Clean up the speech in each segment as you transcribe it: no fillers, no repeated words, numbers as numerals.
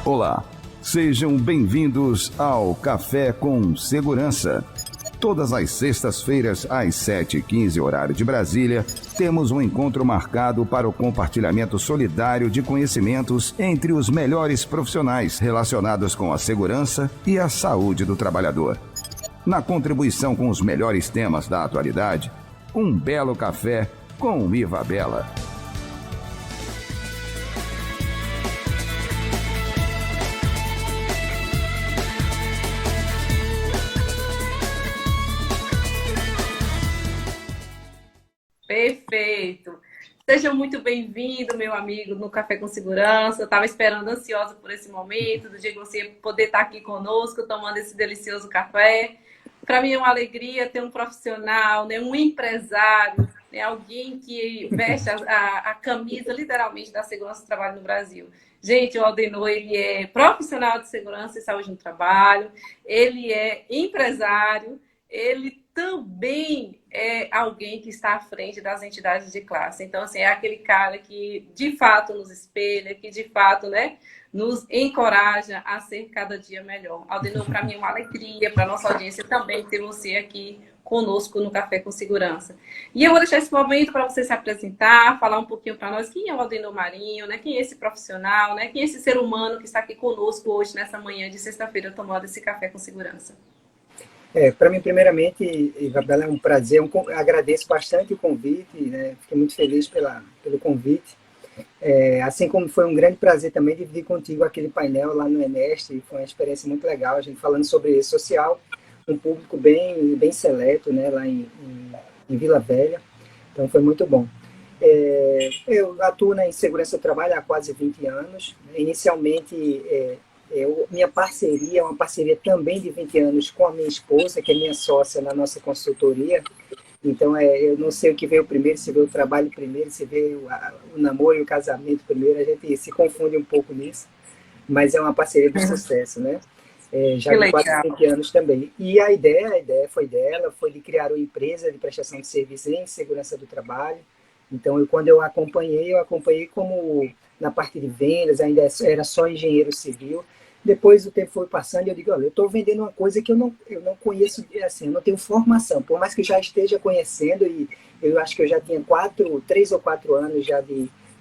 Olá, sejam bem-vindos ao Café com Segurança. Todas as sextas-feiras, às 7h15, horário de Brasília, temos um encontro marcado para o compartilhamento solidário de conhecimentos entre os melhores profissionais relacionados com a segurança e a saúde do trabalhador. Na contribuição com os melhores temas da atualidade, um belo café com Iva Bela. Perfeito. Seja muito bem-vindo, meu amigo, no Café com Segurança. Eu estava esperando ansiosa por esse momento, do dia que você ia poder estar aqui conosco, tomando esse delicioso café. Para mim é uma alegria ter um profissional, né, um empresário, né, alguém que veste a camisa, literalmente, da segurança do trabalho no Brasil. Gente, o Aldenor, ele é profissional de segurança e saúde no trabalho, ele é empresário, ele também é alguém que está à frente das entidades de classe. Então, assim, é aquele cara que, de fato, nos espelha, que, de fato, né, nos encoraja a ser cada dia melhor. Aldenor, para mim é uma alegria, para a nossa audiência também ter você aqui conosco no Café com Segurança. E eu vou deixar esse momento para você se apresentar, falar um pouquinho para nós quem é o Aldenor Marinho, né? Quem é esse profissional, né? Quem é esse ser humano que está aqui conosco hoje, nessa manhã de sexta-feira, tomando esse Café com Segurança. Para mim, primeiramente, Isabela, é um prazer, agradeço bastante o convite, né? Fiquei muito feliz pelo convite. Assim como foi um grande prazer também dividir contigo aquele painel lá no Eneste, foi uma experiência muito legal, a gente falando sobre rede social, um público bem seleto, né? Lá em Vila Velha, então foi muito bom. Eu atuo em segurança do trabalho há quase 20 anos, inicialmente... minha parceria é uma parceria também de 20 anos com a minha esposa, que é minha sócia na nossa consultoria. Então, eu não sei o que veio primeiro, se veio o trabalho primeiro, se veio o namoro e o casamento primeiro, a gente se confunde um pouco nisso, mas é uma parceria de sucesso, né? Já de quase 20 anos também. E a ideia foi dela, foi de criar uma empresa de prestação de serviços em segurança do trabalho. Então, quando eu acompanhei como na parte de vendas, ainda era só engenheiro civil. Depois o tempo foi passando e eu digo, olha, eu estou vendendo uma coisa que eu não conheço, assim, eu não tenho formação, por mais que já esteja conhecendo, e eu acho que eu já tinha 3 ou 4 anos já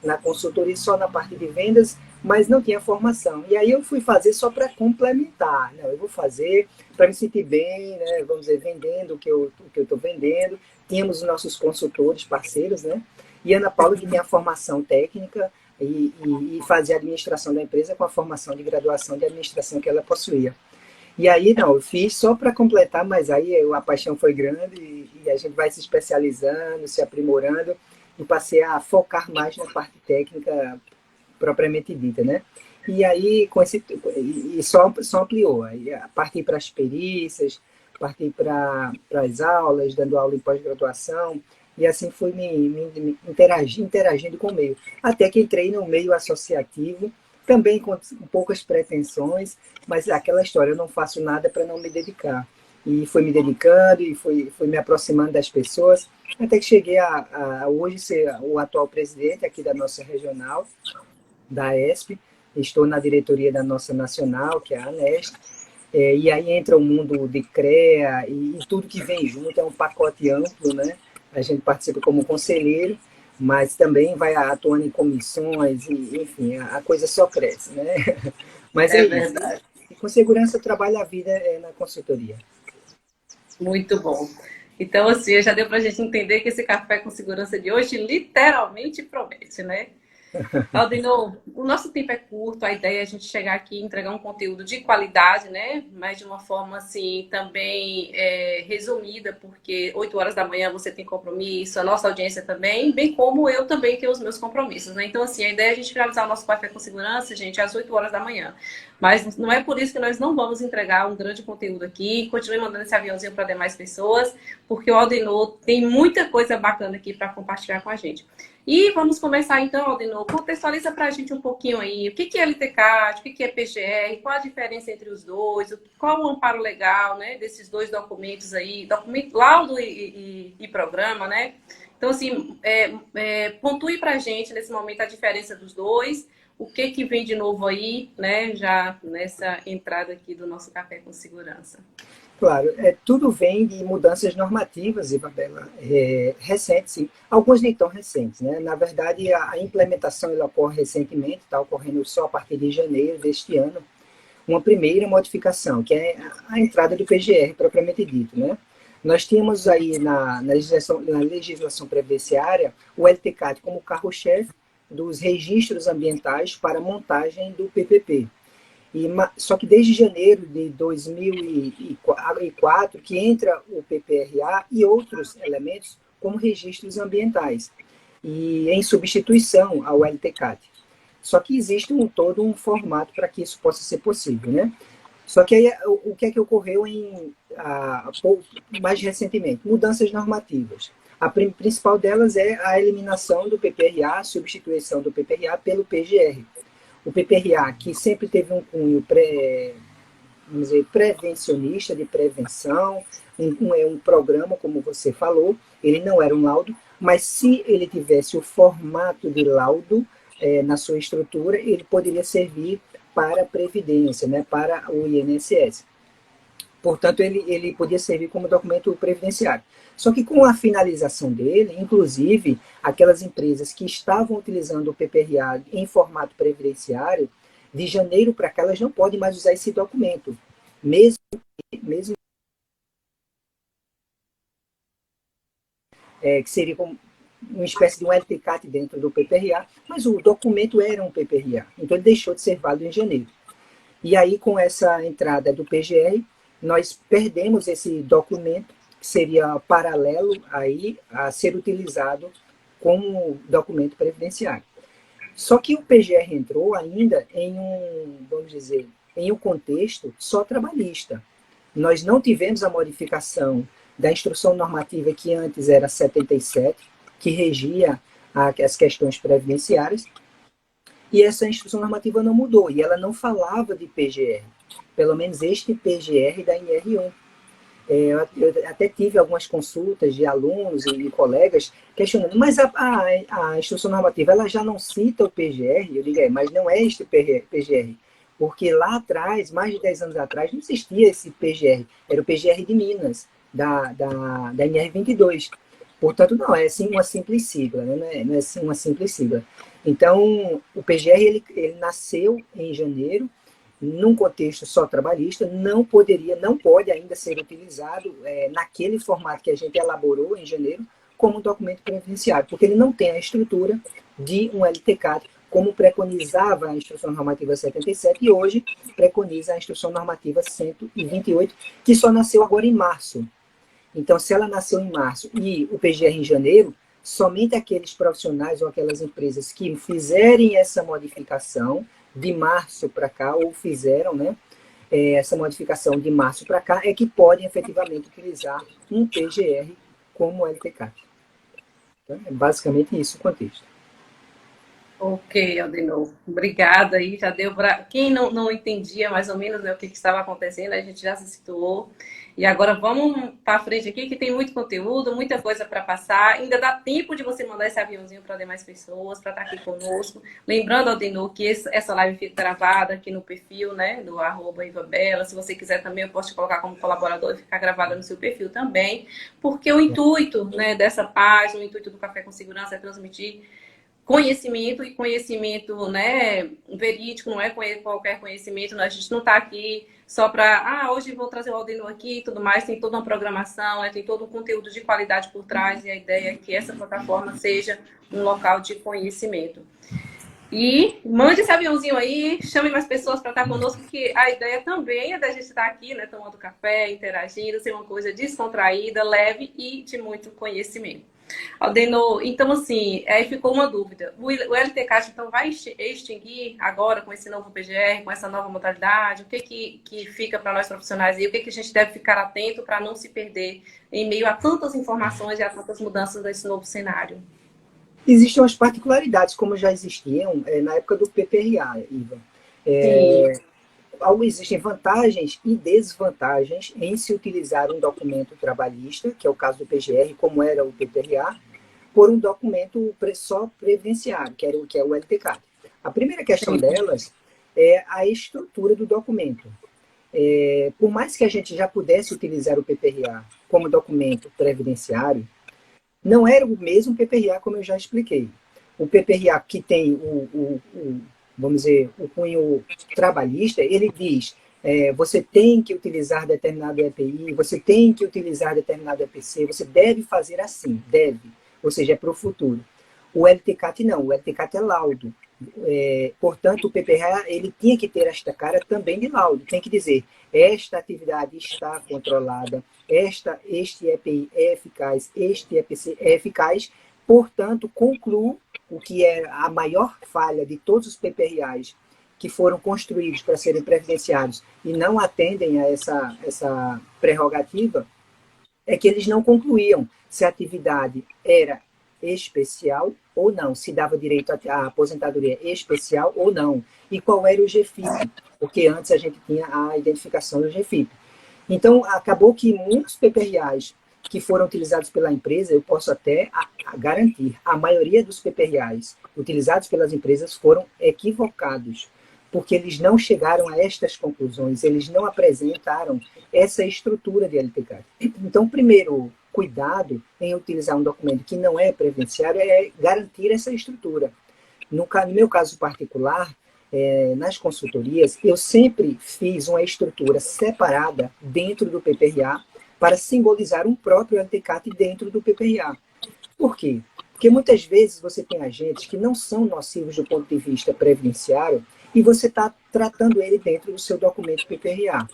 na consultoria, só na parte de vendas, mas não tinha formação. E aí eu fui fazer só para complementar, né? Eu vou fazer para me sentir bem, né? Vamos dizer, vendendo o que eu estou vendendo. Tínhamos os nossos consultores, parceiros, né? E Ana Paula, que tem a formação técnica, e fazer a administração da empresa com a formação de graduação de administração que ela possuía. E aí, não, eu fiz só para completar, mas aí a paixão foi grande e a gente vai se especializando, se aprimorando, e passei a focar mais na parte técnica propriamente dita, né? E aí, só ampliou. Aí, parti para as perícias, parti para as aulas, dando aula em pós-graduação, e assim fui me interagindo com o meio. Até que entrei no meio associativo, também com poucas pretensões, mas aquela história, eu não faço nada para não me dedicar. E fui me dedicando e fui me aproximando das pessoas, até que cheguei a hoje ser o atual presidente aqui da nossa regional, da ESP. Estou na diretoria da nossa nacional, que é a ANEST. E aí entra o mundo de CREA e tudo que vem junto, é um pacote amplo, né? A gente participa como conselheiro, mas também vai atuando em comissões, e, enfim, a coisa só cresce, né? Mas é verdade. Isso. Com segurança, trabalha a vida na consultoria. Muito bom. Então, assim, já deu para a gente entender que esse Café com Segurança de hoje literalmente promete, né? Aldenor, o nosso tempo é curto, a ideia é a gente chegar aqui e entregar um conteúdo de qualidade, né? Mas de uma forma, assim, também resumida, porque 8 horas da manhã você tem compromisso, a nossa audiência também, bem como eu também tenho os meus compromissos, né? Então, assim, a ideia é a gente finalizar o nosso Café com Segurança, gente, às 8 horas da manhã. Mas não é por isso que nós não vamos entregar um grande conteúdo aqui. Continue mandando esse aviãozinho para demais pessoas, porque o Aldenor tem muita coisa bacana aqui para compartilhar com a gente. E vamos começar então, Aldenor. Contextualiza para a gente um pouquinho aí o que é LTCAT, o que é PGR, qual a diferença entre os dois, qual o amparo legal, né, desses dois documentos aí, documento, laudo e programa, né? Então, assim, pontue para a gente, nesse momento, a diferença dos dois, o que vem de novo aí, né, já nessa entrada aqui do nosso Café com Segurança. Claro, tudo vem de mudanças normativas, Isabela, recentes, sim. Algumas nem tão recentes, né? Na verdade, a implementação ela ocorre recentemente, está ocorrendo só a partir de janeiro deste ano, uma primeira modificação, que é a entrada do PGR, propriamente dito, né? Nós tínhamos aí na legislação previdenciária o LTCAT como carro-chefe dos registros ambientais para montagem do PPP. Só que desde janeiro de 2004 que entra o PPRA e outros elementos como registros ambientais, e em substituição ao LTCAT. Só que existe todo um formato para que isso possa ser possível, né? Só que aí, o que é que ocorreu mais recentemente? Mudanças normativas. A principal delas é a eliminação do PPRA, a substituição do PPRA pelo PGR. O PPRA, que sempre teve um cunho prevencionista, de prevenção, um programa, como você falou, ele não era um laudo, mas se ele tivesse o formato de laudo na sua estrutura, ele poderia servir para a Previdência, né, para o INSS. Portanto, ele podia servir como documento previdenciário. Só que com a finalização dele, inclusive, aquelas empresas que estavam utilizando o PPRA em formato previdenciário, de janeiro para cá, elas não podem mais usar esse documento. Mesmo que seria como uma espécie de um LTCAT dentro do PPRA, mas o documento era um PPRA. Então, ele deixou de ser válido em janeiro. E aí, com essa entrada do PGR, nós perdemos esse documento, que seria paralelo aí a ser utilizado como documento previdenciário. Só que o PGR entrou ainda em em um contexto só trabalhista. Nós não tivemos a modificação da instrução normativa que antes era 77, que regia as questões previdenciárias, e essa instrução normativa não mudou, e ela não falava de PGR, pelo menos este PGR da NR1. Eu até tive algumas consultas de alunos e colegas questionando, mas a instrução normativa ela já não cita o PGR? Eu digo, mas não é este PGR, porque lá atrás, mais de 10 anos atrás, não existia esse PGR, era o PGR de Minas, da NR22. Portanto, não, é sim uma simples sigla, né? Não é sim uma simples sigla. Então, o PGR ele nasceu em janeiro, num contexto só trabalhista, não pode ainda ser utilizado naquele formato que a gente elaborou em janeiro como um documento previdenciário, porque ele não tem a estrutura de um LTCAT, como preconizava a Instrução Normativa 77 e hoje preconiza a Instrução Normativa 128, que só nasceu agora em março. Então, se ela nasceu em março e o PGR em janeiro, somente aqueles profissionais ou aquelas empresas que fizerem essa modificação de março para cá, ou fizeram, né, essa modificação de março para cá, é que podem efetivamente utilizar um PGR como LTCAT. Então, é basicamente isso o contexto. Ok, Aldenor. Obrigada aí. Já deu para. Quem não entendia mais ou menos, né, o que estava acontecendo, a gente já se situou. E agora vamos para frente aqui, que tem muito conteúdo, muita coisa para passar. Ainda dá tempo de você mandar esse aviãozinho para demais pessoas, para estar aqui conosco. Lembrando, Aldenor, que essa live fica gravada aqui no perfil, né, do @Ivabela. Se você quiser também, eu posso te colocar como colaborador e ficar gravada no seu perfil também. Porque o intuito, né, dessa página, o intuito do Café com Segurança é transmitir conhecimento, e conhecimento, né, verídico, não é qualquer conhecimento, a gente não está aqui só para, hoje vou trazer o Aldenor aqui e tudo mais, tem toda uma programação, tem todo um conteúdo de qualidade por trás, e a ideia é que essa plataforma seja um local de conhecimento. E mande esse aviãozinho aí, chame mais pessoas para estar conosco, porque a ideia também é da gente estar aqui, né, tomando café, interagindo, ser uma coisa descontraída, leve e de muito conhecimento. Aldenor, então assim, aí ficou uma dúvida. O LTCAT, então, vai extinguir agora com esse novo PGR, com essa nova modalidade? O que fica para nós profissionais e o que a gente deve ficar atento para não se perder em meio a tantas informações e a tantas mudanças desse novo cenário? Existem umas particularidades, como já existiam na época do PPRA, Iva. Existem vantagens e desvantagens em se utilizar um documento trabalhista, que é o caso do PGR, como era o PPRA, por um documento só previdenciário, que é o LTCAT. A primeira questão delas é a estrutura do documento. Por mais que a gente já pudesse utilizar o PPRA como documento previdenciário, não era o mesmo PPRA, como eu já expliquei. O PPRA que tem vamos dizer, o cunho trabalhista, ele diz, você tem que utilizar determinado EPI, você tem que utilizar determinado EPC, você deve fazer assim, deve, ou seja, é para o futuro. O LTCAT não, o LTCAT é laudo. Portanto, o PPRA ele tinha que ter esta cara também de laudo. Tem que dizer, esta atividade está controlada, este EPI é eficaz, este EPC é eficaz, portanto, concluo o que é a maior falha de todos os PPRAs que foram construídos para serem previdenciários e não atendem a essa prerrogativa, é que eles não concluíam se a atividade era especial ou não, se dava direito à aposentadoria especial ou não, e qual era o GFIP, porque antes a gente tinha a identificação do GFIP. Então, acabou que muitos PPRAs que foram utilizados pela empresa, eu posso até garantir, a maioria dos PPRAs utilizados pelas empresas foram equivocados, porque eles não chegaram a estas conclusões, eles não apresentaram essa estrutura de LTCAT. Então, o primeiro cuidado em utilizar um documento que não é previdenciário é garantir essa estrutura. No meu caso particular, nas consultorias, eu sempre fiz uma estrutura separada dentro do PPRA para simbolizar um próprio LTCAT dentro do PPRA. Por quê? Porque muitas vezes você tem agentes que não são nocivos do ponto de vista previdenciário e você está tratando ele dentro do seu documento PPRA,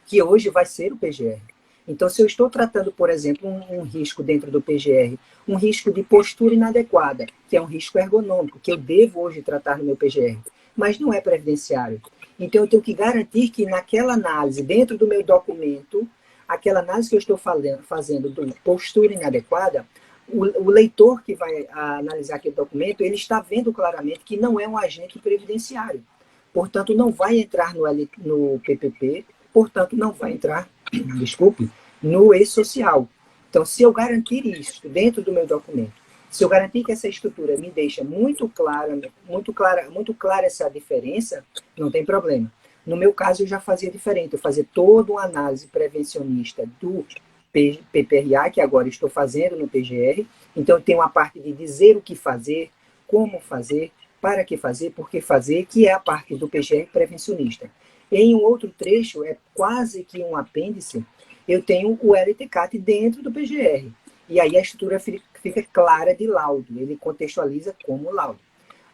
que hoje vai ser o PGR. Então, se eu estou tratando, por exemplo, um risco dentro do PGR, um risco de postura inadequada, que é um risco ergonômico, que eu devo hoje tratar no meu PGR, mas não é previdenciário. Então, eu tenho que garantir que naquela análise, dentro do meu documento, aquela análise que eu estou fazendo de postura inadequada, o leitor que vai analisar aquele documento, ele está vendo claramente que não é um agente previdenciário. Portanto, não vai entrar no PPP, portanto, não vai entrar, desculpe, no e-social. Então, se eu garantir isso dentro do meu documento, se eu garantir que essa estrutura me deixa muito clara essa diferença, não tem problema. No meu caso, eu já fazia diferente. Eu fazia toda uma análise prevencionista do PPRA, que agora estou fazendo no PGR. Então, eu tenho a parte de dizer o que fazer, como fazer, para que fazer, por que fazer, que é a parte do PGR prevencionista. Em um outro trecho, é quase que um apêndice, eu tenho o LTCAT dentro do PGR. E aí a estrutura fica clara de laudo, ele contextualiza como laudo.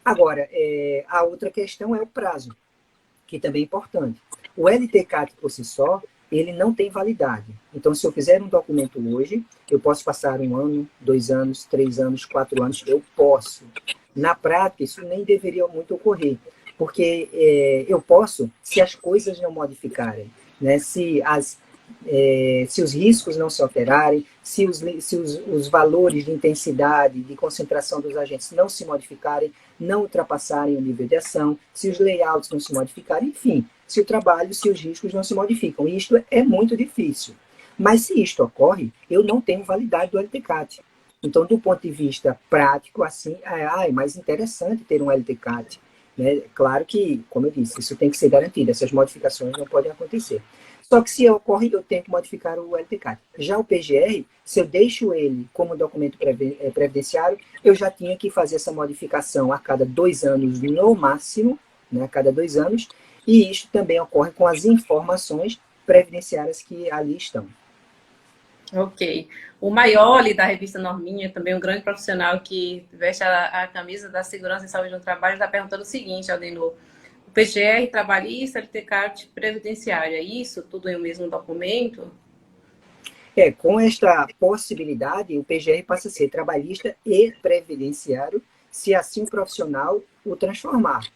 Agora, a outra questão é o prazo, que também é importante. O LTCAT por si só, ele não tem validade. Então, se eu fizer um documento hoje, eu posso passar 1 ano, 2 anos, 3 anos, 4 anos, eu posso. Na prática, isso nem deveria muito ocorrer, porque eu posso se as coisas não modificarem, né? Se os riscos não se alterarem, se os valores de intensidade, de concentração dos agentes não se modificarem, não ultrapassarem o nível de ação, se os layouts não se modificarem, enfim, se o trabalho, se os riscos não se modificam. E isto é muito difícil. Mas se isto ocorre, eu não tenho validade do LTCAT. Então, do ponto de vista prático, assim, é mais interessante ter um LTCAT. Né? Claro que, como eu disse, isso tem que ser garantido, essas modificações não podem acontecer. Só que se ocorre, eu tenho que modificar o LTCAT. Já o PGR, se eu deixo ele como documento previdenciário, eu já tinha que fazer essa modificação a cada 2 anos no máximo, né? A cada 2 anos, e isso também ocorre com as informações previdenciárias que ali estão. Ok. O Maioli, da revista Norminha, também um grande profissional que veste a camisa da segurança e saúde no trabalho, está perguntando o seguinte, Aldenor: o PGR trabalhista, LTCAT previdenciário, é isso? Tudo em um mesmo documento? Com esta possibilidade, o PGR passa a ser trabalhista e previdenciário, se assim o profissional o transformar.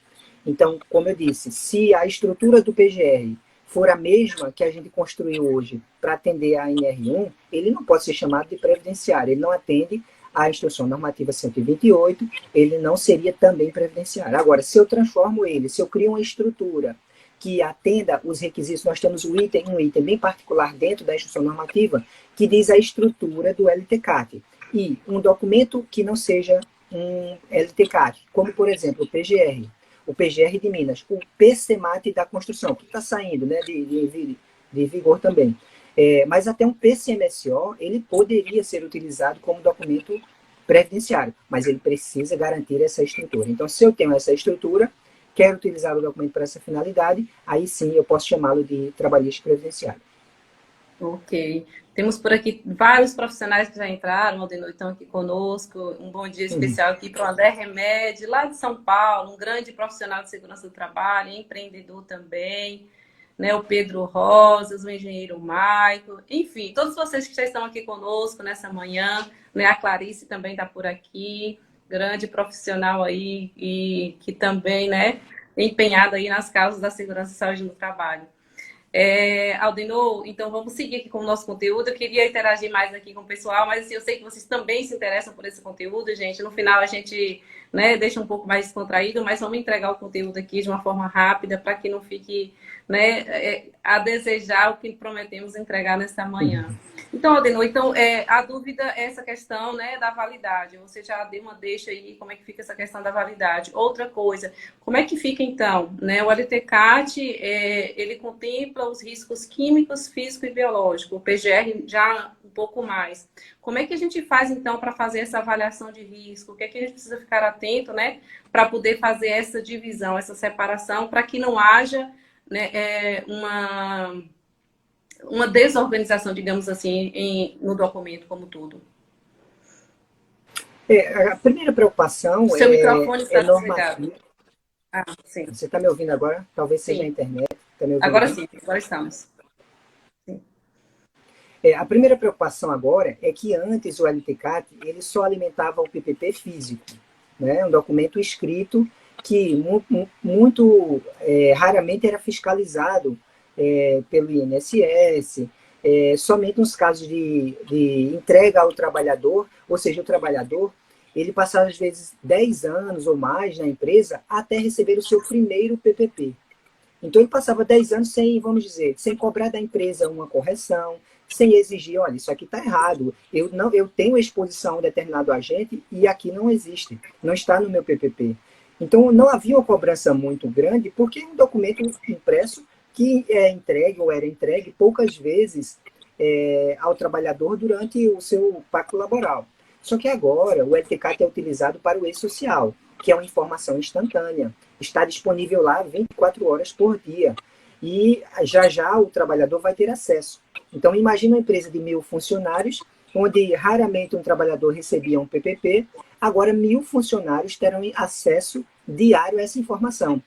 Então, como eu disse, se a estrutura do PGR for a mesma que a gente construiu hoje para atender a NR1, ele não pode ser chamado de previdenciário, ele não atende à Instrução Normativa 128, ele não seria também previdenciário. Agora, se eu transformo ele, se eu crio uma estrutura que atenda os requisitos, nós temos um item bem particular dentro da Instrução Normativa, que diz a estrutura do LTCAT. e um documento que não seja um LTCAT, como, por exemplo, o PGR de Minas, o PCMAT da construção, que está saindo, né, de vigor também. Mas até um PCMSO, ele poderia ser utilizado como documento previdenciário, mas ele precisa garantir essa estrutura. Então, se eu tenho essa estrutura, quero utilizar o documento para essa finalidade, aí sim eu posso chamá-lo de trabalhista previdenciário. Ok. Temos por aqui vários profissionais que já entraram, Aldenor, estão aqui conosco. Um bom dia especial aqui para o André Remédio, lá de São Paulo, um grande profissional de segurança do trabalho, empreendedor também, né? O Pedro Rosas, o engenheiro Maico, enfim, todos vocês que já estão aqui conosco nessa manhã, né? A Clarice também está por aqui, grande profissional aí e que também, né, empenhada aí nas causas da segurança e saúde no trabalho. Aldenor, então vamos seguir aqui com o nosso conteúdo. Eu queria interagir mais aqui com o pessoal, mas assim, eu sei que vocês também se interessam por esse conteúdo, gente. No final a gente, né, deixa um pouco mais descontraído, mas vamos entregar o conteúdo aqui de uma forma rápida para que não fique, né, a desejar o que prometemos entregar nesta manhã. Então, Aldenor, a dúvida é essa questão, né, da validade. Você já deu uma deixa aí, como é que fica essa questão da validade. Outra coisa, como é que fica, então, né, o LTCAT, ele contempla os riscos químicos, físico e biológico, o PGR já um pouco mais. Como é que a gente faz, então, para fazer essa avaliação de risco? O que é que a gente precisa ficar atento, né, para poder fazer essa divisão, essa separação, para que não haja, né, uma desorganização, digamos assim, no documento como tudo. A primeira preocupação O seu microfone está normativa. sim. Você está me ouvindo agora? Talvez seja a internet. Tá me ouvindo agora bem? sim, agora estamos. Sim. A primeira preocupação agora é que antes o LTCAT ele só alimentava o PPP físico, né? Um documento escrito que muito raramente era fiscalizado pelo INSS, somente nos casos de entrega ao trabalhador, ou seja, o trabalhador ele passava às vezes 10 anos ou mais na empresa até receber o seu primeiro PPP. Então ele passava 10 anos sem, vamos dizer, sem cobrar da empresa uma correção, sem exigir, olha, isso aqui está errado, eu tenho exposição a um determinado agente e aqui não existe, não está no meu PPP. Então não havia uma cobrança muito grande, porque um documento impresso que é entregue ou era entregue poucas vezes ao trabalhador durante o seu pacto laboral. Só que agora o LTCAT é utilizado para o e-social, que é uma informação instantânea. Está disponível lá 24 horas por dia. E já já o trabalhador vai ter acesso. Então, imagina uma empresa de 1.000 funcionários, onde raramente um trabalhador recebia um PPP, agora 1.000 funcionários terão acesso diário a essa informação.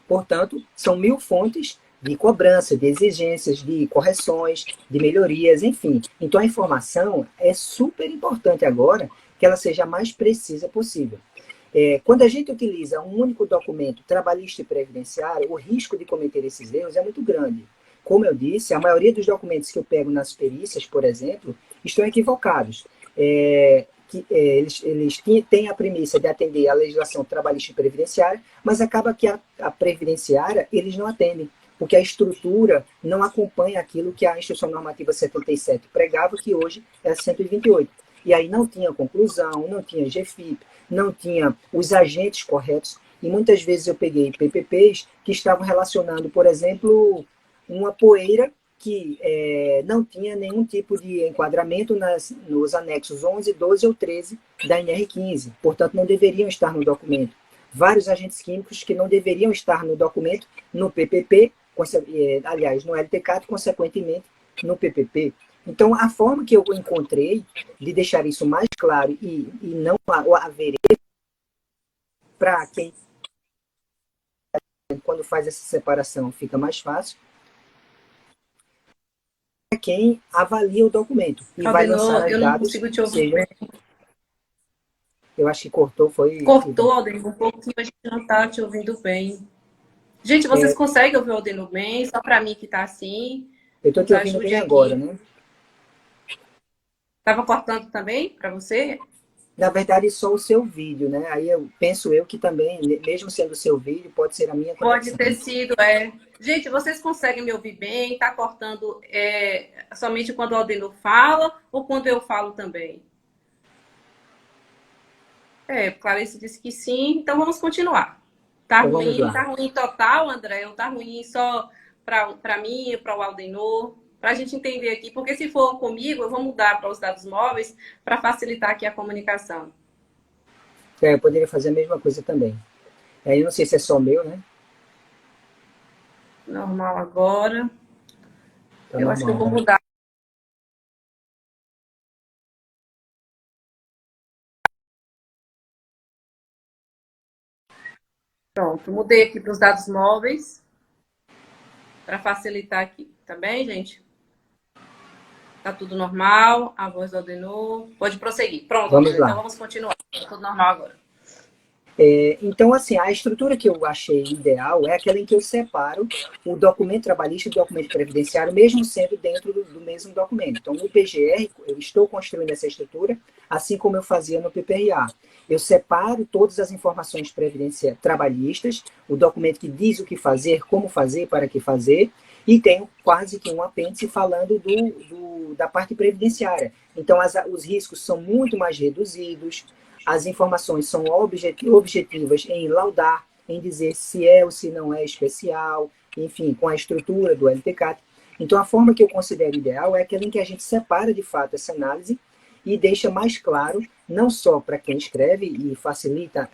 Portanto, são 1.000 fontes de cobrança, de exigências, de correções, de melhorias, enfim. Então, a informação é super importante agora que ela seja a mais precisa possível. Quando a gente utiliza um único documento trabalhista e previdenciário, o risco de cometer esses erros é muito grande. Como eu disse, a maioria dos documentos que eu pego nas perícias, por exemplo, estão equivocados. Eles têm a premissa de atender à legislação trabalhista e previdenciária, mas acaba que a previdenciária eles não atendem, porque a estrutura não acompanha aquilo que a Instrução Normativa 77 pregava, que hoje é a 128. E aí não tinha conclusão, não tinha GFIP, não tinha os agentes corretos, e muitas vezes eu peguei PPPs que estavam relacionando, por exemplo, uma poeira que não tinha nenhum tipo de enquadramento nos anexos 11, 12 ou 13 da NR15, portanto não deveriam estar no documento. Vários agentes químicos que não deveriam estar no documento, no PPP, aliás, no LTCAT, consequentemente no PPP. Então, a forma que eu encontrei de deixar isso mais claro e não haver para quem, quando faz essa separação, fica mais fácil, é quem avalia o documento e vai lançar os dados. Eu não consigo te ouvir bem. Eu acho que cortou, foi... Cortou, Aldenor, um pouquinho, a gente não está te ouvindo bem. Gente, vocês conseguem ouvir o Aldenor bem? Só para mim que está assim. Eu estou te ouvindo bem agora, né? Estava cortando também para você? Na verdade, só o seu vídeo, né? Aí penso eu que também, mesmo sendo o seu vídeo, pode ser a minha conexão. Pode ter sido, Gente, vocês conseguem me ouvir bem? Está cortando somente quando o Aldenor fala ou quando eu falo também? Clarice disse que sim, então vamos continuar. Tá Então vamos ruim, lá. tá ruim total, André, ou tá ruim só para mim, para o Aldenor, para a gente entender aqui, porque se for comigo, eu vou mudar para os dados móveis para facilitar aqui a comunicação. Eu poderia fazer a mesma coisa também. Eu não sei se é só meu, né? Normal agora. Tá Eu acho que eu normal, vou né? mudar. Pronto, mudei aqui para os dados móveis para facilitar aqui, tá bem, gente? Tá tudo normal, a voz do Aldenor. Pode prosseguir. Pronto, Vamos Aldenor, então lá. vamos continuar. Tá tudo normal agora. Então, assim, a estrutura que eu achei ideal é aquela em que eu separo o documento trabalhista e o documento previdenciário, mesmo sendo dentro do mesmo documento. Então, no PGR, eu estou construindo essa estrutura, assim como eu fazia no PPRA. Eu separo todas as informações trabalhistas, o documento que diz o que fazer, como fazer, para que fazer, e tenho quase que um apêndice falando da parte previdenciária. Então, os riscos são muito mais reduzidos, as informações são objetivas em laudar, em dizer se é ou se não é especial, enfim, com a estrutura do LTCAT. Então, a forma que eu considero ideal é aquela em que a gente separa de fato essa análise e deixa mais claro, não só para quem escreve e facilita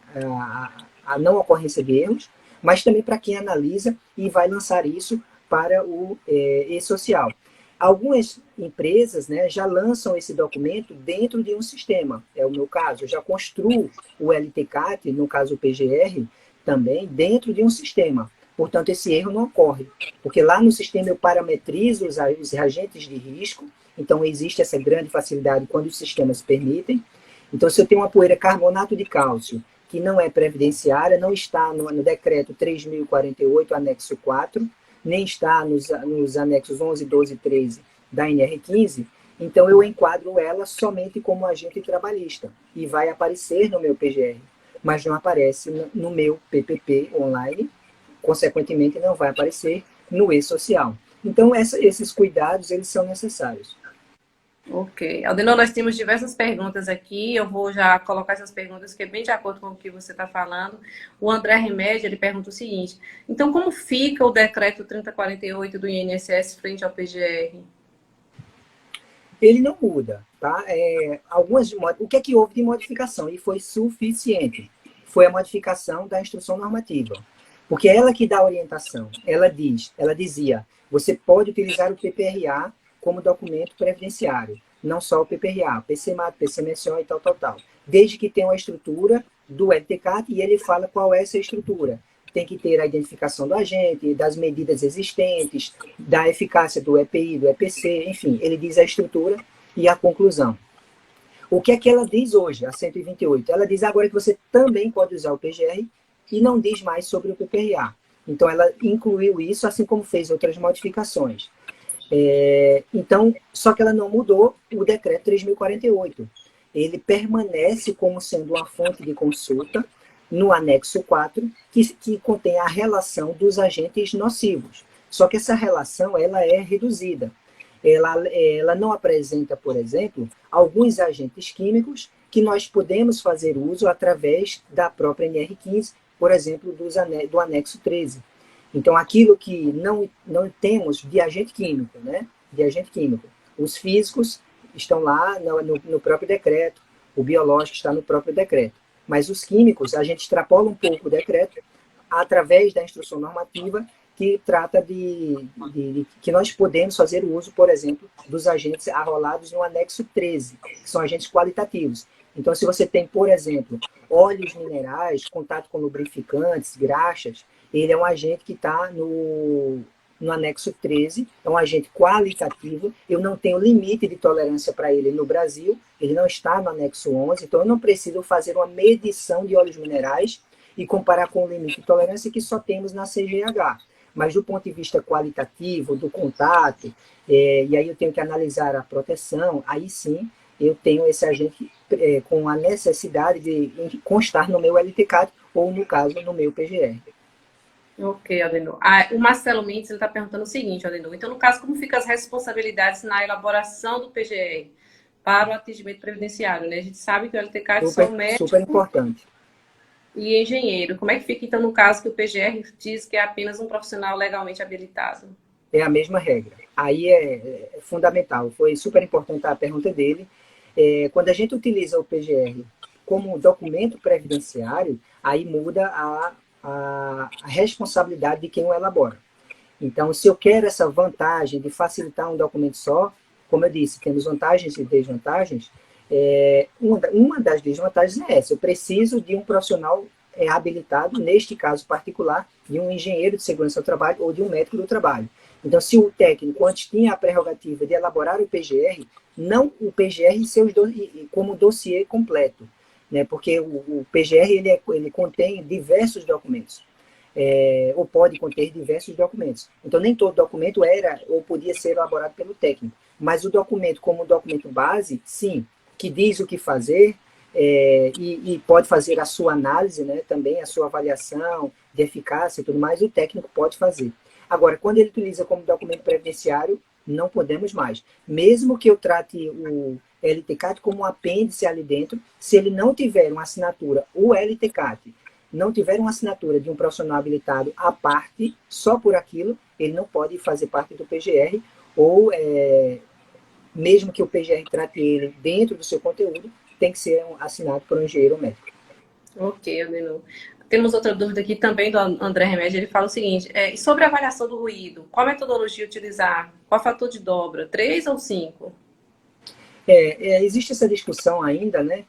a não ocorrência de erros, mas também para quem analisa e vai lançar isso para o e-social. Algumas empresas, né, já lançam esse documento dentro de um sistema. É o meu caso, eu já construo o LTCAT, no caso o PGR, também dentro de um sistema. Portanto, esse erro não ocorre, porque lá no sistema eu parametrizo os reagentes de risco, então existe essa grande facilidade quando os sistemas permitem. Então, se eu tenho uma poeira carbonato de cálcio, que não é previdenciária, não está no decreto 3.048, anexo 4, nem está nos anexos 11, 12 e 13 da NR15, então eu enquadro ela somente como agente trabalhista e vai aparecer no meu PGR, mas não aparece no meu PPP online, consequentemente não vai aparecer no e-social. Então esses cuidados eles são necessários. Ok. Aldenor, nós temos diversas perguntas aqui. Eu vou já colocar essas perguntas, que é bem de acordo com o que você está falando. O André Remédio, ele pergunta o seguinte: então, como fica o decreto 3048 do INSS frente ao PGR? Ele não muda, tá? O que é que houve de modificação? E foi suficiente. Foi a modificação da instrução normativa. Porque é ela que dá a orientação. Ela dizia, você pode utilizar o PPRA como documento previdenciário, não só o PPRA, PCMAT, PCMSO e tal, tal, tal. Desde que tenha uma estrutura do LTCAT e ele fala qual é essa estrutura. Tem que ter a identificação do agente, das medidas existentes, da eficácia do EPI, do EPC, enfim, ele diz a estrutura e a conclusão. O que é que ela diz hoje, a 128? Ela diz agora que você também pode usar o PGR e não diz mais sobre o PPRA. Então, ela incluiu isso, assim como fez outras modificações. Então, só que ela não mudou o decreto 3.048. Ele permanece como sendo uma fonte de consulta no anexo 4, que contém a relação dos agentes nocivos. Só que essa relação ela é reduzida. Ela não apresenta, por exemplo, alguns agentes químicos que nós podemos fazer uso através da própria NR15, por exemplo, do anexo 13. Então, aquilo que não temos de agente químico, né? De agente químico. Os físicos estão lá no próprio decreto, o biológico está no próprio decreto. Mas os químicos, a gente extrapola um pouco o decreto através da instrução normativa que trata de que nós podemos fazer o uso, por exemplo, dos agentes arrolados no anexo 13, que são agentes qualitativos. Então, se você tem, por exemplo, óleos minerais, contato com lubrificantes, graxas, ele é um agente que está no anexo 13, é um agente qualitativo, eu não tenho limite de tolerância para ele no Brasil, ele não está no anexo 11, então eu não preciso fazer uma medição de óleos minerais e comparar com o limite de tolerância que só temos na CGH. Mas do ponto de vista qualitativo, do contato, e aí eu tenho que analisar a proteção, aí sim eu tenho esse agente com a necessidade de constar no meu LTCAT ou, no caso, no meu PGR. Ok, Adenor. O Marcelo Mendes está perguntando o seguinte, Adenor. Então, no caso, como ficam as responsabilidades na elaboração do PGR? para o atendimento previdenciário, né? A gente sabe que o LTCAT Super, são médicos super importante. e engenheiro. Como é que fica, então, no caso que o PGR diz que é apenas um profissional legalmente habilitado? É a mesma regra. Aí é fundamental. Foi super importante a pergunta dele. Quando a gente utiliza o PGR como documento previdenciário, aí muda a responsabilidade de quem o elabora. Então, se eu quero essa vantagem de facilitar um documento só, como eu disse, temos vantagens e desvantagens, uma das desvantagens é essa. Eu preciso de um profissional habilitado, neste caso particular, de um engenheiro de segurança do trabalho ou de um médico do trabalho. Então, se o técnico antes tinha a prerrogativa de elaborar o PGR, não o PGR como dossiê completo, né? Porque o PGR ele contém diversos documentos. Ou pode conter diversos documentos. Então, nem todo documento era ou podia ser elaborado pelo técnico. Mas o documento, como documento base, sim, que diz o que fazer e pode fazer a sua análise, né, também a sua avaliação de eficácia e tudo mais, o técnico pode fazer. Agora, quando ele utiliza como documento previdenciário, não podemos mais. Mesmo que eu trate o LTCAT como um apêndice ali dentro, se ele não tiver uma assinatura, o LTCAT não tiver uma assinatura de um profissional habilitado à parte, só por aquilo, ele não pode fazer parte do PGR, ou mesmo que o PGR trate ele dentro do seu conteúdo, tem que ser assinado por um engenheiro ou médico. Ok, Adenu. Temos outra dúvida aqui também do André Remédio. Ele fala o seguinte: e sobre a avaliação do ruído, qual metodologia utilizar? Qual fator de dobra? 3 ou 5? Existe essa discussão ainda, né?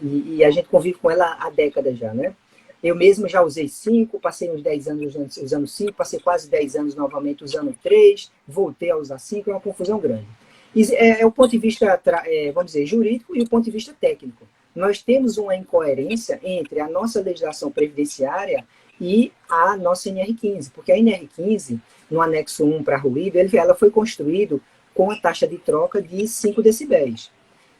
E a gente convive com ela há décadas já, né? Eu mesmo já usei 5, passei uns 10 anos usando 5, passei quase 10 anos novamente usando 3, voltei a usar 5, é uma confusão grande. É o ponto de vista, vamos dizer, jurídico e o ponto de vista técnico. Nós temos uma incoerência entre a nossa legislação previdenciária e a nossa NR15, porque a NR15, no anexo 1 para ruído, ela foi construída com a taxa de troca de 5 decibéis.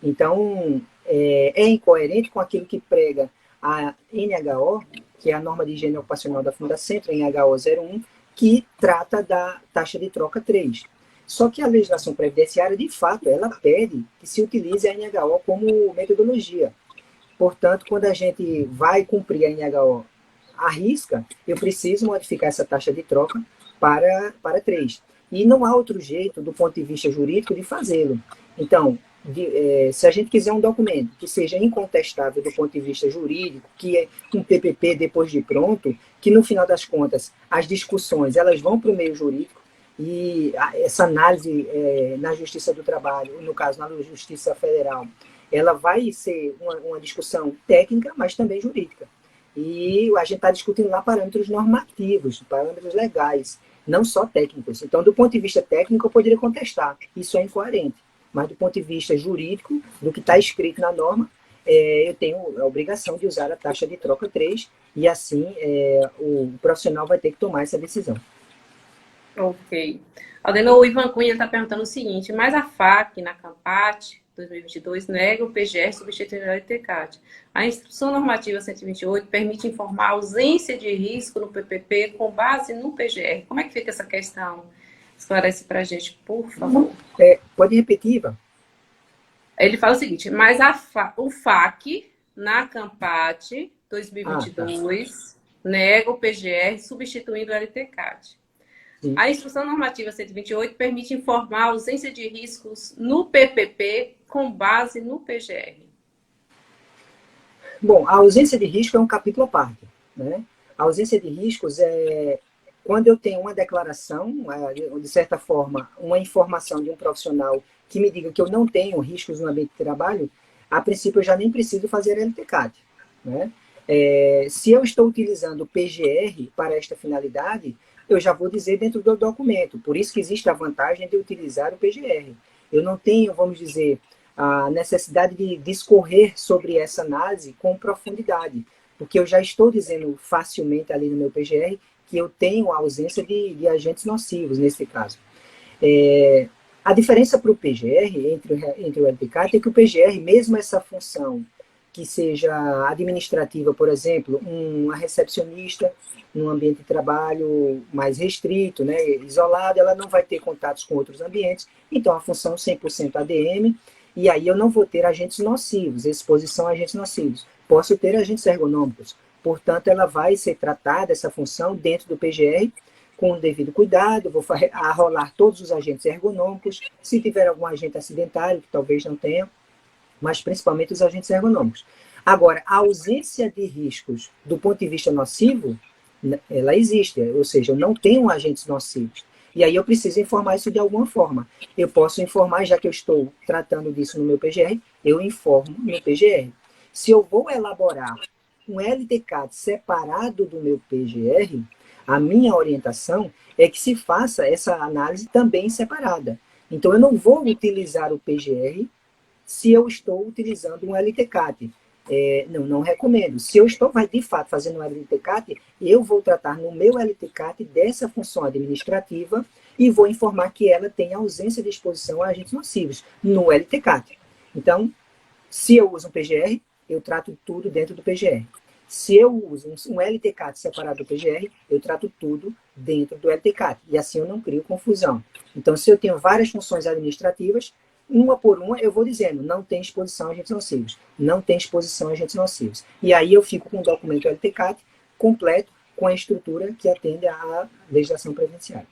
Então, é incoerente com aquilo que prega a NHO, que é a norma de higiene ocupacional da Fundacentro, NHO 01, que trata da taxa de troca 3. Só que a legislação previdenciária, de fato, ela pede que se utilize a NHO como metodologia. Portanto, quando a gente vai cumprir a NHO à risca, eu preciso modificar essa taxa de troca para 3. E não há outro jeito, do ponto de vista jurídico, de fazê-lo. Então, se a gente quiser um documento que seja incontestável do ponto de vista jurídico, que é um PPP depois de pronto, que no final das contas as discussões elas vão para o meio jurídico e essa análise na Justiça do Trabalho, no caso na Justiça Federal, ela vai ser uma discussão técnica, mas também jurídica. E a gente está discutindo lá parâmetros normativos, parâmetros legais, não só técnicos. Então, do ponto de vista técnico, eu poderia contestar. Isso é incoerente. Mas do ponto de vista jurídico, do que está escrito na norma, eu tenho a obrigação de usar a taxa de troca 3 e assim o profissional vai ter que tomar essa decisão. Ok. Aldeno, o Ivan Cunha está perguntando o seguinte: mas a FAC na CAMPAT 2022 nega o PGR substituindo o LTCAT. A Instrução Normativa 128 permite informar a ausência de risco no PPP com base no PGR. Como é que fica essa questão? Esclarece para a gente, por favor. Pode repetir, Ivan? Ele fala o seguinte: mas o FAC na CAMPAT 2022 nega o PGR substituindo o LTCAT. Sim. A Instrução Normativa 128 permite informar a ausência de riscos no PPP com base no PGR. Bom, a ausência de risco é um capítulo à parte, né? A ausência de riscos é quando eu tenho uma declaração, de certa forma, uma informação de um profissional que me diga que eu não tenho riscos no ambiente de trabalho, a princípio eu já nem preciso fazer LTCAT, né? Se eu estou utilizando o PGR para esta finalidade, eu já vou dizer dentro do documento. Por isso que existe a vantagem de utilizar o PGR. Eu não tenho, vamos dizer, a necessidade de discorrer sobre essa análise com profundidade, porque eu já estou dizendo facilmente ali no meu PGR que eu tenho a ausência de agentes nocivos, nesse caso. A diferença para o PGR, entre o LTCAT, é que o PGR, mesmo essa função que seja administrativa, por exemplo, uma recepcionista num ambiente de trabalho mais restrito, né, isolado, ela não vai ter contatos com outros ambientes, então a função 100% ADM, e aí eu não vou ter agentes nocivos, exposição a agentes nocivos. Posso ter agentes ergonômicos, portanto, ela vai ser tratada, essa função, dentro do PGR, com o devido cuidado, vou arrolar todos os agentes ergonômicos, se tiver algum agente acidentário, que talvez não tenha, mas principalmente os agentes ergonômicos. Agora, a ausência de riscos do ponto de vista nocivo, ela existe, ou seja, eu não tenho agentes nocivos. E aí eu preciso informar isso de alguma forma. Eu posso informar, já que eu estou tratando disso no meu PGR, eu informo no PGR. Se eu vou elaborar um LTCAT separado do meu PGR, a minha orientação é que se faça essa análise também separada. Então, eu não vou utilizar o PGR se eu estou utilizando um LTCAT. Não recomendo. Se eu estou, de fato, fazendo um LTCAT, eu vou tratar no meu LTCAT dessa função administrativa e vou informar que ela tem ausência de exposição a agentes nocivos no LTCAT. Então, se eu uso um PGR, eu trato tudo dentro do PGR. Se eu uso um LTCAT separado do PGR, eu trato tudo dentro do LTCAT. E assim eu não crio confusão. Então, se eu tenho várias funções administrativas, uma por uma, eu vou dizendo, não tem exposição a agentes nocivos, não tem exposição a agentes nocivos. E aí eu fico com o documento LTCAT completo, com a estrutura que atende à legislação previdenciária.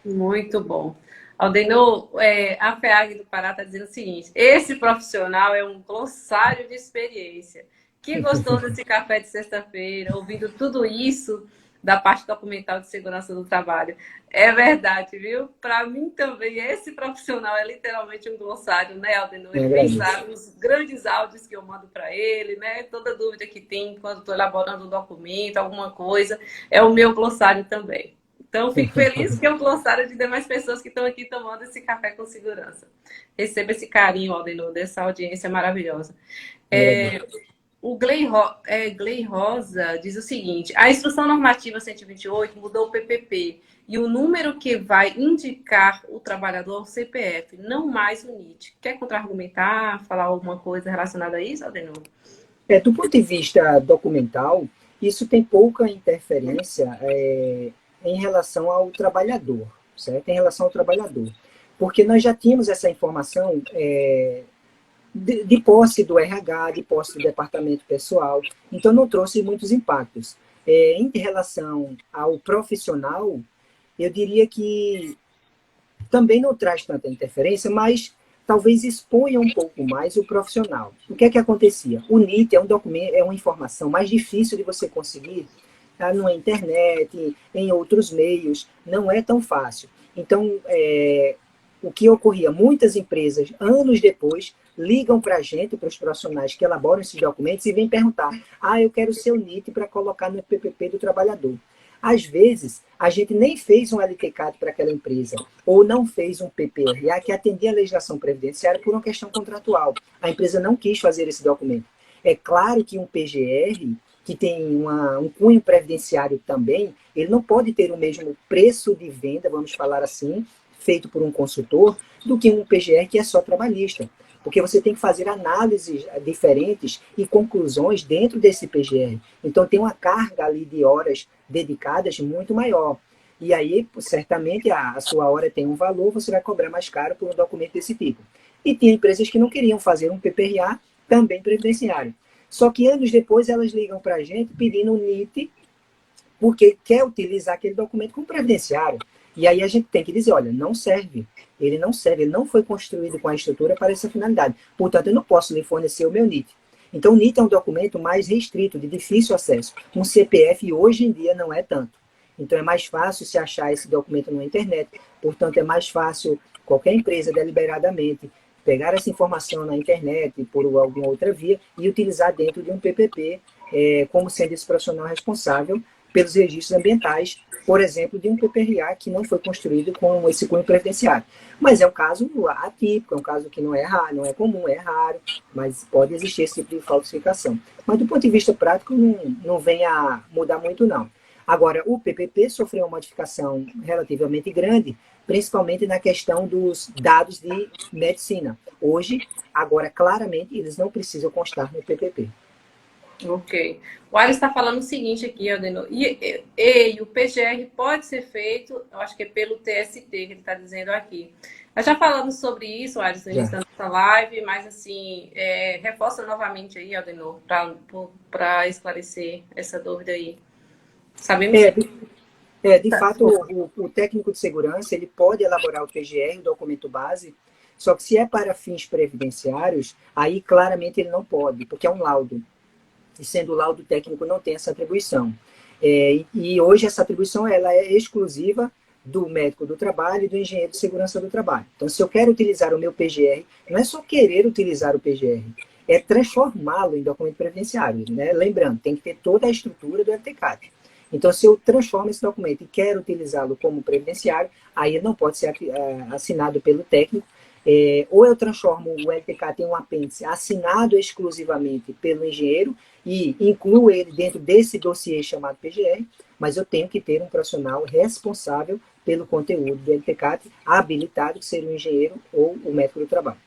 Muito bom. Aldenor, a FEAG do Pará está dizendo o seguinte: esse profissional é um glossário de experiência. Que gostou desse café de sexta-feira, ouvindo tudo isso da parte documental de segurança do trabalho. É verdade, viu? Para mim também, esse profissional é literalmente um glossário, né, Aldenor? Ele pensa nos grandes áudios que eu mando para ele, né? Toda dúvida que tem quando estou elaborando um documento, alguma coisa, é o meu glossário também. Então, fico feliz que é um glossário de demais pessoas que estão aqui tomando esse café com segurança. Receba esse carinho, Aldenor, dessa audiência maravilhosa. O Glei Rosa diz o seguinte: a Instrução Normativa 128 mudou o PPP e o número que vai indicar o trabalhador é o CPF, não mais o NIT. Quer contra-argumentar, falar alguma coisa relacionada a isso, Aldenor? Do ponto de vista documental, isso tem pouca interferência em relação ao trabalhador, certo? Em relação ao trabalhador. Porque nós já tínhamos essa informação de posse do RH, de posse do departamento pessoal, então não trouxe muitos impactos. Em relação ao profissional, eu diria que também não traz tanta interferência, mas talvez exponha um pouco mais o profissional. O que é que acontecia? O NIT é um documento, é uma informação mais difícil de você conseguir na internet, em outros meios, não é tão fácil. Então, o que ocorria? Muitas empresas, anos depois, ligam para a gente, para os profissionais que elaboram esses documentos e vêm perguntar: eu quero o seu NIT para colocar no PPP do trabalhador. Às vezes, a gente nem fez um LTCAT para aquela empresa, ou não fez um PPRA que atendia a legislação previdenciária por uma questão contratual. A empresa não quis fazer esse documento. É claro que um PGR, que tem um cunho previdenciário também, ele não pode ter o mesmo preço de venda, vamos falar assim, feito por um consultor, do que um PGR que é só trabalhista. Porque você tem que fazer análises diferentes e conclusões dentro desse PGR. Então, tem uma carga ali de horas dedicadas muito maior. E aí, certamente, a sua hora tem um valor, você vai cobrar mais caro por um documento desse tipo. E tinha empresas que não queriam fazer um PPRA também previdenciário. Só que anos depois, elas ligam para a gente pedindo um NIT, porque quer utilizar aquele documento como previdenciário. E aí a gente tem que dizer: olha, não serve. Ele não serve, ele não foi construído com a estrutura para essa finalidade. Portanto, eu não posso lhe fornecer o meu NIT. Então, o NIT é um documento mais restrito, de difícil acesso. Um CPF, hoje em dia, não é tanto. Então, é mais fácil se achar esse documento na internet. Portanto, é mais fácil qualquer empresa, deliberadamente, pegar essa informação na internet, por alguma outra via, e utilizar dentro de um PPP, como sendo esse profissional responsável pelos registros ambientais, por exemplo, de um PPRA que não foi construído com esse cunho previdenciário. Mas é um caso atípico, é um caso que não é raro, não é comum, é raro, mas pode existir esse tipo de falsificação. Mas do ponto de vista prático, não vem a mudar muito, não. Agora, o PPP sofreu uma modificação relativamente grande, principalmente na questão dos dados de medicina. Hoje, agora, claramente, eles não precisam constar no PPP. Ok. O Ares está falando o seguinte aqui, Adenor. E o PGR pode ser feito, eu acho que é pelo TST, que ele está dizendo aqui. Nós já falamos sobre isso, Ares, no início da nossa live, mas assim, reforça novamente aí, Adenor, para esclarecer essa dúvida aí. Sabemos de fato, o técnico de segurança ele pode elaborar o PGR, o documento base, só que se é para fins previdenciários, aí claramente ele não pode, porque é um laudo. E sendo laudo técnico, não tem essa atribuição. E hoje essa atribuição ela é exclusiva do médico do trabalho e do engenheiro de segurança do trabalho. Então, se eu quero utilizar o meu PGR, não é só querer utilizar o PGR, é transformá-lo em documento previdenciário. Né? Lembrando, tem que ter toda a estrutura do LTCAT. Então, se eu transformo esse documento e quero utilizá-lo como previdenciário, aí ele não pode ser assinado pelo técnico, ou eu transformo o LTCAT em um apêndice assinado exclusivamente pelo engenheiro e incluo ele dentro desse dossiê chamado PGR, mas eu tenho que ter um profissional responsável pelo conteúdo do LTCAT, habilitado que seja o engenheiro ou o médico do trabalho.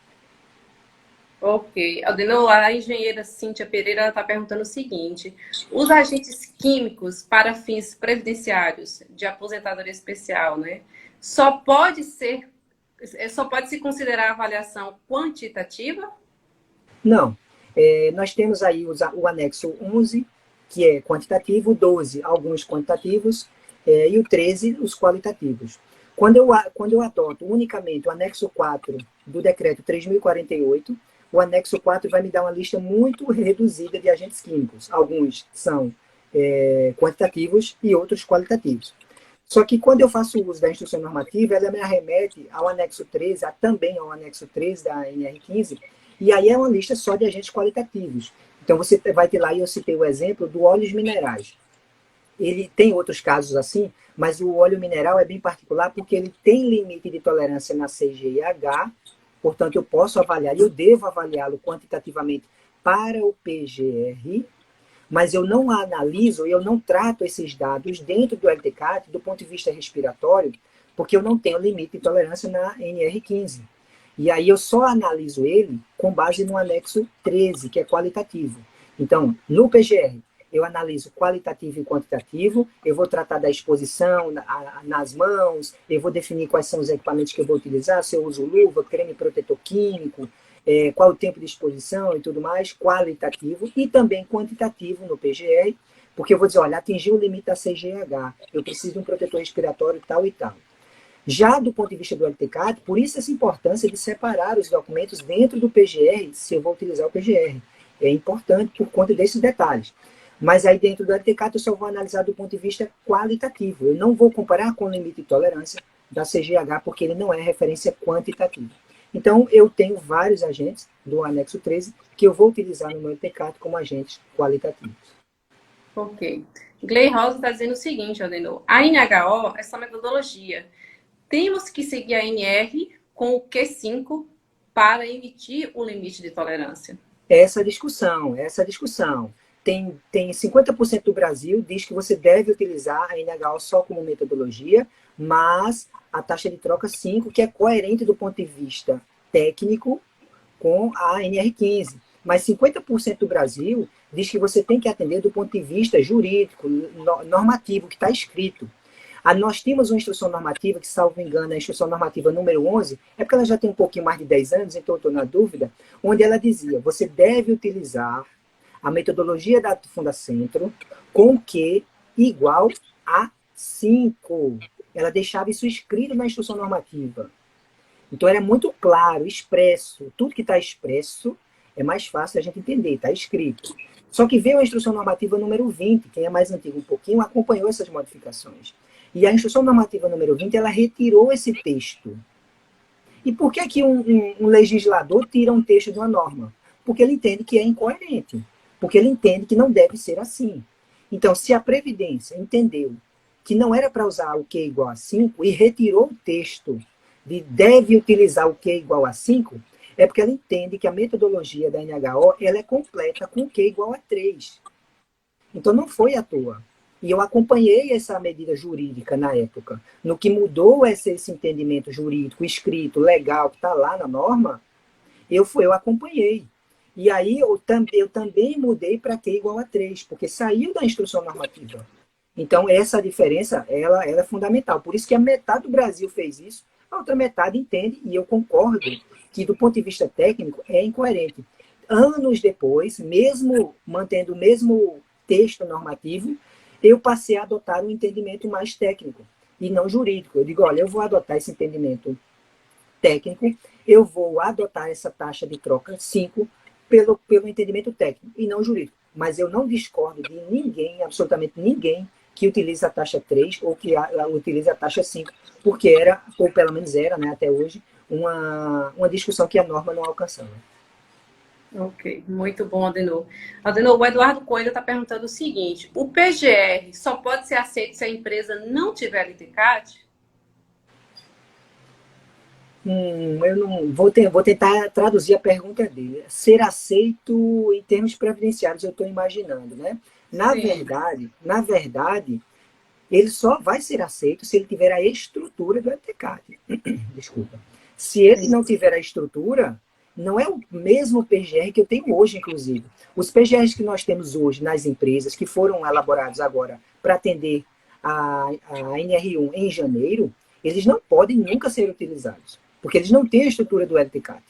Ok. Adenor, a engenheira Cíntia Pereira está perguntando o seguinte: os agentes químicos para fins previdenciários de aposentadoria especial, né? Só pode se considerar avaliação quantitativa? Não. Nós temos aí o anexo 11, que é quantitativo, o 12, alguns quantitativos, e o 13, os qualitativos. Quando eu adoto unicamente o anexo 4 do decreto 3.048, o anexo 4 vai me dar uma lista muito reduzida de agentes químicos. Alguns são quantitativos e outros qualitativos. Só que quando eu faço uso da instrução normativa, ela me arremete ao anexo 13, também ao anexo 13 da NR15, e aí é uma lista só de agentes qualitativos. Então você vai ter lá, e eu citei o exemplo do óleos minerais. Ele tem outros casos assim, mas o óleo mineral é bem particular porque ele tem limite de tolerância na CGIH, portanto eu posso avaliar, eu devo avaliá-lo quantitativamente para o PGR, mas eu não analiso, eu não trato esses dados dentro do LTCAT do ponto de vista respiratório, porque eu não tenho limite de tolerância na NR15. E aí eu só analiso ele com base no anexo 13, que é qualitativo. Então, no PGR, eu analiso qualitativo e quantitativo, eu vou tratar da exposição nas mãos, eu vou definir quais são os equipamentos que eu vou utilizar, se eu uso luva, creme protetor químico, qual o tempo de exposição e tudo mais, qualitativo, e também quantitativo no PGR, porque eu vou dizer, olha, atingiu o limite da CGH, eu preciso de um protetor respiratório tal e tal. Já do ponto de vista do LTCAT, por isso essa importância de separar os documentos dentro do PGR, se eu vou utilizar o PGR. É importante por conta desses detalhes. Mas aí dentro do LTCAT eu só vou analisar do ponto de vista qualitativo. Eu não vou comparar com o limite de tolerância da CGH, porque ele não é referência quantitativa. Então, eu tenho vários agentes do anexo 13 que eu vou utilizar no meu LTCAT como agentes qualitativos. Ok. Gley Rosa está dizendo o seguinte, Adenor. A NHO é só metodologia. Temos que seguir a NR com o Q5 para emitir o limite de tolerância. Essa discussão. Tem 50% do Brasil diz que você deve utilizar a NHO só como metodologia, mas a taxa de troca 5, que é coerente do ponto de vista técnico com a NR15. Mas 50% do Brasil diz que você tem que atender do ponto de vista jurídico, normativo, que está escrito. Nós tínhamos uma instrução normativa, que, salvo engano, é a instrução normativa número 11, é porque ela já tem um pouquinho mais de 10 anos, então eu estou na dúvida, onde ela dizia, você deve utilizar a metodologia da Fundacentro com Q igual a 5. Ela deixava isso escrito na instrução normativa. Então era muito claro, expresso. Tudo que está expresso é mais fácil a gente entender, está escrito. Só que veio a instrução normativa número 20, quem é mais antigo um pouquinho, acompanhou essas modificações. E a instrução normativa número 20, ela retirou esse texto. E por que que um legislador tira um texto de uma norma? Porque ele entende que é incoerente. Porque ele entende que não deve ser assim. Então, se a Previdência entendeu que não era para usar o Q igual a 5 e retirou o texto de deve utilizar o Q igual a 5, é porque ela entende que a metodologia da NHO ela é completa com o Q igual a 3. Então, não foi à toa. E eu acompanhei essa medida jurídica na época. No que mudou esse entendimento jurídico, escrito, legal, que está lá na norma, eu acompanhei. E aí eu também mudei para Q igual a 3, porque saiu da instrução normativa. Então, essa diferença, ela é fundamental. Por isso que a metade do Brasil fez isso, a outra metade entende, e eu concordo, que do ponto de vista técnico é incoerente. Anos depois, mesmo mantendo o mesmo texto normativo, eu passei a adotar um entendimento mais técnico e não jurídico. Eu digo, olha, eu vou adotar esse entendimento técnico, eu vou adotar essa taxa de troca 5 pelo entendimento técnico e não jurídico. Mas eu não discordo de ninguém, absolutamente ninguém, que utiliza a taxa 3 ou que utiliza a taxa 5, porque era, ou pelo menos era, né, até hoje, uma discussão que a norma não alcançava. Ok, muito bom, Adenor. Adenor, o Eduardo Coelho está perguntando o seguinte: o PGR só pode ser aceito se a empresa não tiver LTCAT? Eu não vou tentar traduzir a pergunta dele. Ser aceito em termos previdenciários, eu estou imaginando, né? Na verdade, ele só vai ser aceito se ele tiver a estrutura do LTCAT. Desculpa. Se ele não tiver a estrutura, não é o mesmo PGR que eu tenho hoje, inclusive. Os PGRs que nós temos hoje nas empresas, que foram elaborados agora para atender a NR1 em janeiro, eles não podem nunca ser utilizados, porque eles não têm a estrutura do LTCAT.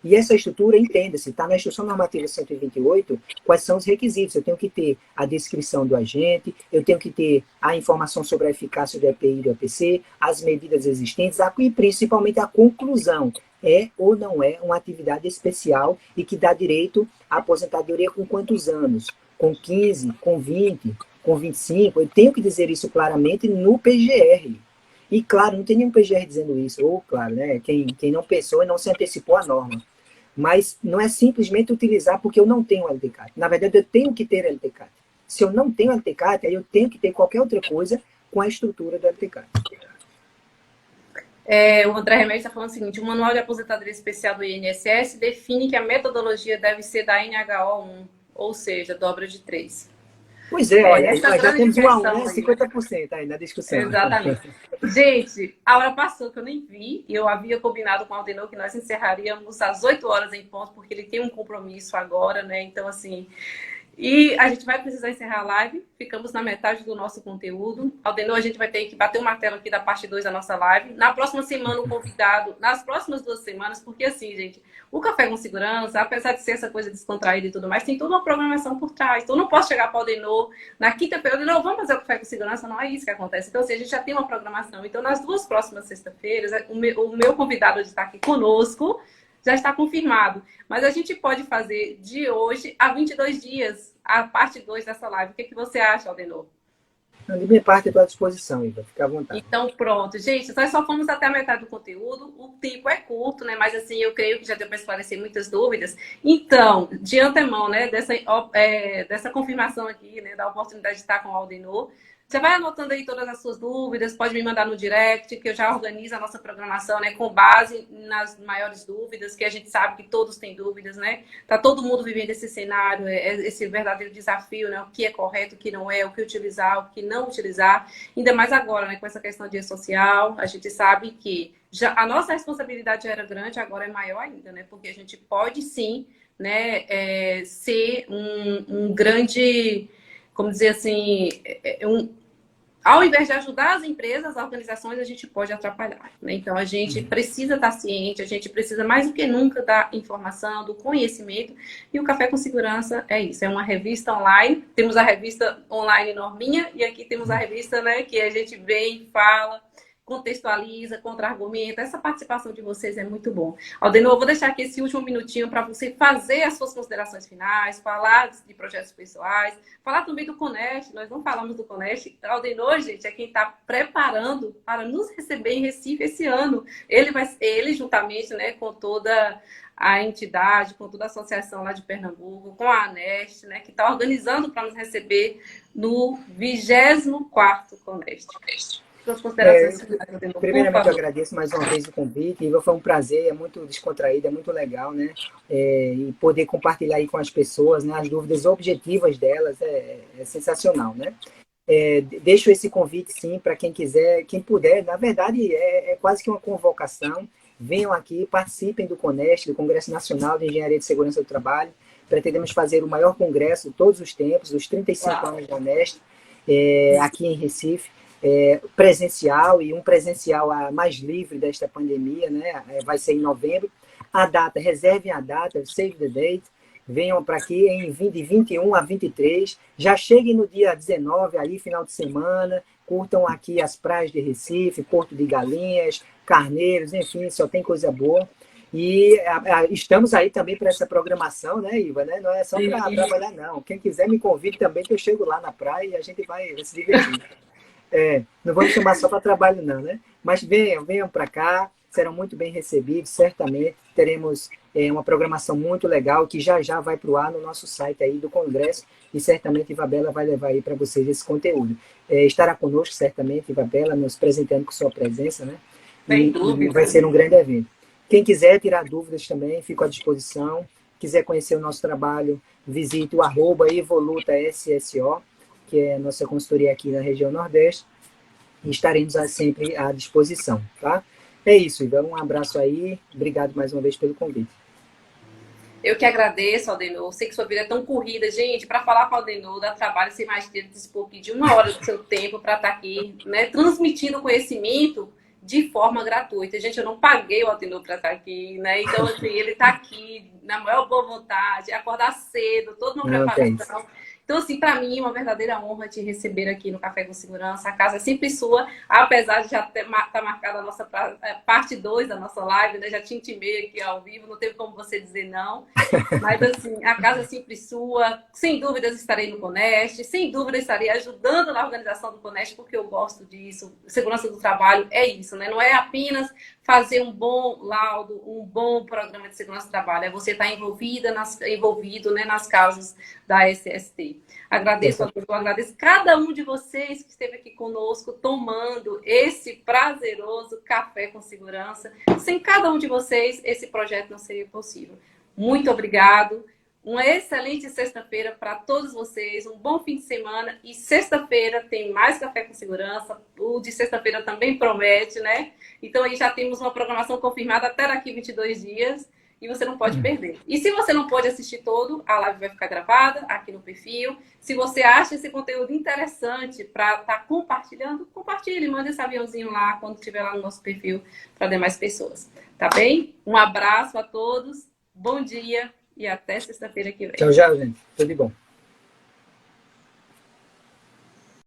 E essa estrutura, entenda-se, está na Instrução Normativa 128, quais são os requisitos. Eu tenho que ter a descrição do agente, eu tenho que ter a informação sobre a eficácia do EPI e do EPC, as medidas existentes e principalmente a conclusão. É ou não é uma atividade especial e que dá direito à aposentadoria com quantos anos? Com 15, com 20, com 25? Eu tenho que dizer isso claramente no PGR. E, claro, não tem nenhum PGR dizendo isso. Ou, claro, né, quem não pensou e não se antecipou à norma. Mas não é simplesmente utilizar porque eu não tenho LTCAT. Na verdade, eu tenho que ter LTCAT. Se eu não tenho LTCAT, aí eu tenho que ter qualquer outra coisa com a estrutura do LTCAT. O André Remédio está falando o seguinte: o Manual de Aposentadoria Especial do INSS define que a metodologia deve ser da NHO1, ou seja, dobra de 3. Pois é, nós já temos uma 50% aí na discussão. Exatamente. Gente, a hora passou que eu nem vi, e eu havia combinado com o Aldenor que nós encerraríamos às 8 horas em ponto, porque ele tem um compromisso agora, né? Então, assim... E a gente vai precisar encerrar a live, ficamos na metade do nosso conteúdo. Aldenor, a gente vai ter que bater o martelo aqui da parte 2 da nossa live. Na próxima semana, o convidado, nas próximas 2 semanas, porque assim, gente, o Café com Segurança, apesar de ser essa coisa descontraída e tudo mais, tem toda uma programação por trás. Então, eu não posso chegar para o Aldenor na quinta-feira, Aldenor, vamos fazer o Café com Segurança? Não é isso que acontece. Então, assim, a gente já tem uma programação. Então, nas 2 próximas sexta-feiras, o meu convidado de estar aqui conosco já está confirmado. Mas a gente pode fazer de hoje a 22 dias, a parte 2 dessa live. O que você acha, Aldenor? De minha parte, estou à disposição, Iva. Fica à vontade. Então, pronto. Gente, nós só fomos até a metade do conteúdo. O tempo é curto, né? Mas, assim, eu creio que já deu para esclarecer muitas dúvidas. Então, de antemão, né? Dessa confirmação aqui, né? Da oportunidade de estar com o Aldenor. Você vai anotando aí todas as suas dúvidas, pode me mandar no direct, que eu já organizo a nossa programação, né, com base nas maiores dúvidas, que a gente sabe que todos têm dúvidas, né? Tá todo mundo vivendo esse cenário, esse verdadeiro desafio, né? O que é correto, o que não é, o que utilizar, o que não utilizar. Ainda mais agora, né, com essa questão de social, a gente sabe que a nossa responsabilidade já era grande, agora é maior ainda, né? Porque a gente pode sim, né, ser um grande, como dizer assim, ao invés de ajudar as empresas, as organizações, a gente pode atrapalhar, né? Então, a gente precisa estar ciente, a gente precisa mais do que nunca da informação, do conhecimento. E o Café com Segurança é isso, é uma revista online. Temos a revista online Norminha e aqui temos a revista, né, que a gente vem, fala, contextualiza, contra-argumenta. Essa participação de vocês é muito bom. Aldenor, eu vou deixar aqui esse último minutinho para você fazer as suas considerações finais, falar de projetos pessoais, falar também do Conest. Nós não falamos do Conest. Aldenor, gente, é quem está preparando para nos receber em Recife esse ano. Ele juntamente, né, com toda a entidade, com toda a associação lá de Pernambuco, com a Anest, né, que está organizando para nos receber no 24º Conest. Primeiramente, eu agradeço mais uma vez o convite. Iva, foi um prazer, é muito descontraído, é muito legal, né? E poder compartilhar aí com as pessoas, né, as dúvidas objetivas delas é sensacional, né? Deixo esse convite, sim, para quem quiser, quem puder. Na verdade, é quase que uma convocação. Venham aqui, participem do CONEST, do Congresso Nacional de Engenharia de Segurança do Trabalho. Pretendemos fazer o maior congresso de todos os tempos, dos 35 anos da Unesp, aqui em Recife, presencial, e um presencial mais livre desta pandemia, né? Vai ser em novembro. A data, reservem a data, save the date. Venham para aqui de 21 a 23. Já cheguem no dia 19, ali, final de semana. Curtam aqui as praias de Recife, Porto de Galinhas, Carneiros, enfim, só tem coisa boa. E estamos aí também para essa programação, né, Iva? Né? Não é só para trabalhar, não. Quem quiser me convide também, que eu chego lá na praia e a gente vai se divertir. Não vamos chamar só para trabalho, não, né? Mas venham para cá, serão muito bem recebidos, certamente. Teremos uma programação muito legal que já vai para o ar no nosso site aí do Congresso, e certamente Ivabela vai levar aí para vocês esse conteúdo. Estará conosco, certamente, Ivabela, nos presentando com sua presença, né? E vai ser um grande evento. Quem quiser tirar dúvidas também, fico à disposição. Quiser conhecer o nosso trabalho, visite o @evoluta_sso, que é a nossa consultoria aqui na região Nordeste, e estaremos sempre à disposição, tá? É isso, Ivan. Um abraço aí. Obrigado mais uma vez pelo convite. Eu que agradeço, Aldenor. Sei que sua vida é tão corrida. Gente, para falar com o Aldenor, dá trabalho, você imagina dispor de 1 hora do seu tempo para estar aqui, né, transmitindo conhecimento de forma gratuita. Gente, eu não paguei o Aldenor para estar aqui, né? Então, assim, ele está aqui na maior boa vontade, acordar cedo, toda uma preparação. Então, assim, para mim, é uma verdadeira honra te receber aqui no Café com Segurança. A casa é sempre sua, apesar de já estar marcada a nossa parte 2 da nossa live, né? Já te intimei aqui ao vivo, não teve como você dizer não. Mas, assim, a casa é sempre sua. Sem dúvidas, estarei no CONEST. Sem dúvida, estarei ajudando na organização do CONEST, porque eu gosto disso. Segurança do trabalho é isso, né? Não é apenas fazer um bom laudo, um bom programa de segurança do trabalho. É você estar envolvido, né, nas causas da SST. Agradeço cada um de vocês que esteve aqui conosco, tomando esse prazeroso café com segurança. Sem cada um de vocês, esse projeto não seria possível. Muito obrigado. Uma excelente sexta-feira para todos vocês. Um bom fim de semana. E sexta-feira tem mais Café com Segurança. O de sexta-feira também promete, né? Então, aí já temos uma programação confirmada até daqui 22 dias. E você não pode perder. E se você não pode assistir todo, a live vai ficar gravada aqui no perfil. Se você acha esse conteúdo interessante para estar compartilhando, compartilhe. Manda esse aviãozinho lá quando estiver lá no nosso perfil para demais pessoas. Tá bem? Um abraço a todos. Bom dia. E até sexta-feira que vem. Tchau, gente. Tudo de bom.